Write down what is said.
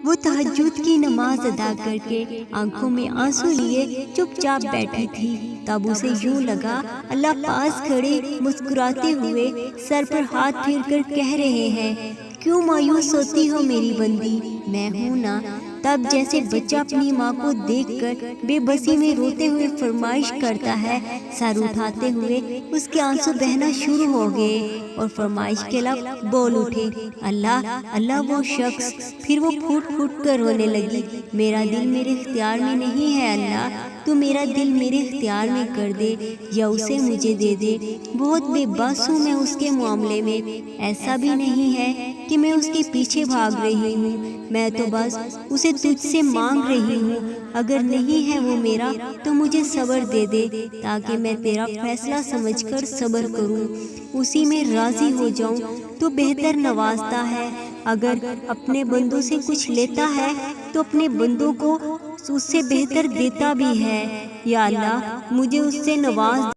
وہ تہجد کی نماز ادا کر کے آنکھوں میں آنسو لیے چپ چاپ بیٹھی تھی، تب اسے یوں لگا اللہ پاس کھڑے مسکراتے ہوئے سر پر ہاتھ پھیر کر کہہ رہے ہیں، کیوں مایوس ہوتی ہو میری بندی، میں ہوں نا۔ تب جیسے بچہ اپنی ماں کو دیکھ کر بے بسی میں روتے ہوئے فرمائش کرتا ہے، سر اٹھاتے ہوئے اس کے آنسو بہنا شروع ہو گئے اور فرمائش کے لب بول اٹھے، اللہ اللہ وہ شخص۔ پھر وہ پھوٹ پھوٹ کر رونے لگی، میرا دل میرے اختیار میں نہیں ہے اللہ، تو میرا دل میرے اختیار میں کر دے یا اسے مجھے دے دے۔ بہت بے بس ہوں میں اس کے معاملے میں، ایسا بھی نہیں ہے کہ میں اس کے پیچھے بھاگ رہی ہوں، میں تو بس اسے تجھ سے مانگ رہی ہوں، اگر نہیں ہے وہ میرا تو مجھے صبر دے دے تاکہ میں تیرا فیصلہ سمجھ کر صبر کروں، اسی میں راضی ہو جاؤں۔ تو بہتر نوازتا ہے، اگر اپنے بندوں سے کچھ لیتا ہے تو اپنے بندوں کو اس سے بہتر دیتا بھی ہے، یا اللہ مجھے اس سے نواز